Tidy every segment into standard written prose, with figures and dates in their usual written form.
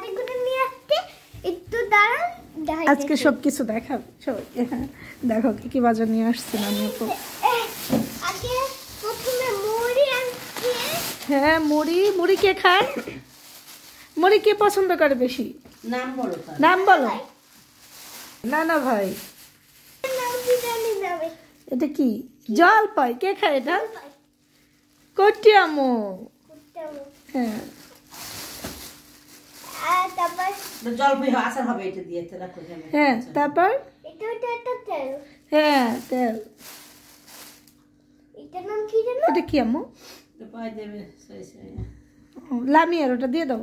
বাটিগুলো নিয়ে আসতে একটু দাঁড়ান। আজকে সবকিছু দেখাবে সবাইকে। হ্যাঁ দেখো কি কি বাজার নিয়ে আসছে আমি আপু। আগে প্রথমে মুড়ি আনছি। হ্যাঁ মুড়ি কে খায়? মুড়ি কে পছন্দ করে বেশি? নাম বলো। নাম বলো। না না ভাই নাম কি জানি না আমি। এটা কি? জল পাই। কে খায় এটা? কটি আমু। হ্যাঁ আর তারপর জলপাই আচার হবে এটা দিয়ে রাখো। হ্যাঁ তারপর এটা একটা তেল। হ্যাঁ তেল। এটার নাম কি জানো? এটা কি আমু? পাই দেবে সই সই। লামিয়ার ওটা দিয়ে দাও।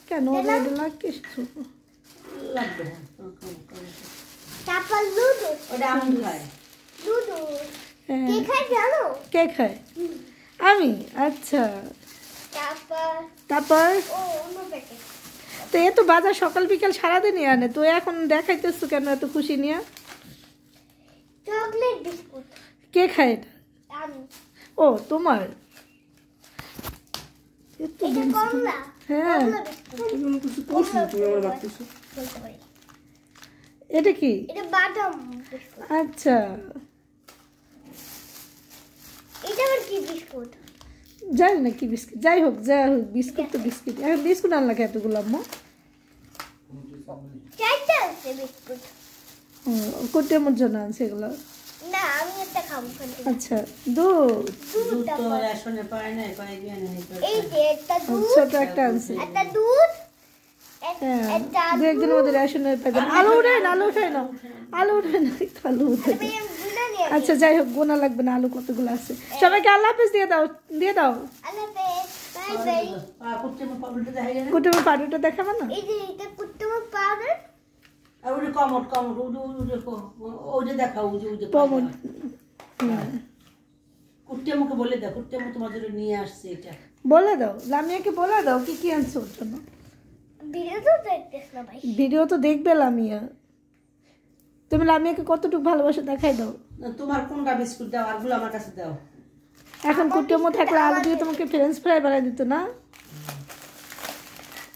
কেন ওটা লাগে? লাগবে। তারপর লুডো। ওটা আমি খাই। লুডো হ্যাঁ কে খায় জানো? কে খায়? আমি। আচ্ছা তারপর ও অন্য প্যাকেট। তো এ তো বাজার সকাল বিকাল সারাদিনই আনে, তো এখন দেখাইতেছো কেন এত খুশি নিয়ে? Chocolate biscuit. কে খায় এটা? আমি। ও তোমার। এত এটা কমলা। হ্যাঁ কমলা বিস্কুট। এটা কি? এটা বাদাম বিস্কুট। আচ্ছা এটা আবার কি বিস্কুট? জানি না কি বিস্কুট, যাই হোক বিস্কুট তো বিস্কুট। এখন বিস্কুট আনলা এতগুলো আম্মু? চারটা আছে বিস্কুট। কোটের জন্য আনছে এগুলো? না আমি একটা খাবো। আচ্ছা দুধ। দুধ তো রেশনে পায় না, পাই দিয়ে না। এই যে একটা দুধ। ছোট একটা আনছে। একটা দুধ। হ্যাঁ একটা দু একদিনের মধ্যে রেশনের প্যাকেট। আলু উঠে না আলু উঠে না আলু উঠে না আলু উঠে না। আচ্ছা যাই হোক গোনা লাগবে না। আলু কতগুলো আছে। সবাইকে আল্লাহ হাফেজ দিয়ে দাও। দিয়ে দাও। আল্লাহ হাফেজ। Bye bye. কুট্টিমা পাউডারটা দেখা যায় না? কুটুমের পাউডারটা দেখাবো না? এই যে এটা কুটুমের পাউডার। আর ওই কমট ওই যে দেখা ওই যে পমন। কুট্টিমাকে বলে দাও, কুট্টিমা তোমার জন্য নিয়ে আসছে এটা। বলে দাও লামিয়াকে বলে দাও কি কি আনছে ওর জন্য। ভিডিও তো দেখতেছ না ভাই। ভিডিও তো দেখবে লামিয়া। তুমি লামিয়াকে কতটুকু ভালোবাসা দেখাই দাও। তোমার কোনটা বিস্কুট দাও, আরগুলো আমার কাছে দাও। এখন কুটুমো থাকলে আলু দিয়ে তোমাকে ফ্রেঞ্চ ফ্রাই বানাই দিত না?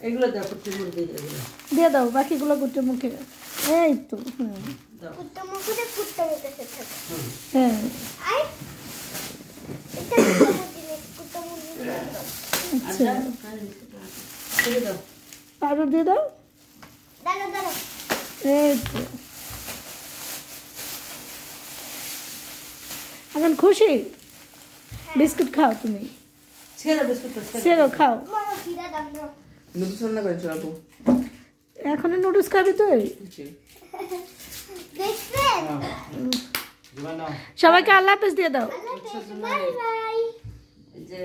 এগুলো দাও, কুট্টিমা দিয়ে দাও। দিয়ে দাও বাকিগুলো কুটুমোকে। এই তো কুটুমের করে কুটুমের কাছে থাকে। হ্যাঁ আই এটা কুটুমের জিনিস কুটুমের জিনিস। আচ্ছা ছেড়ে দাও। পাউডার দিয়ে দাও। দাঁড়া দাঁড়া। এই তো এখন খুশি? বিস্কুট খাও তুমি। ছেড়ে বিস্কুট সেরো খাও। মামা ফিরা দাও না। নুডলস রান্না করেছো আপু? এখন নুডলস খাবি তুই? দেখবেন। সবাইকে আল্লাহ হাফেজ দিয়ে দাও। আল্লাহ হাফেজ। Bye bye. যে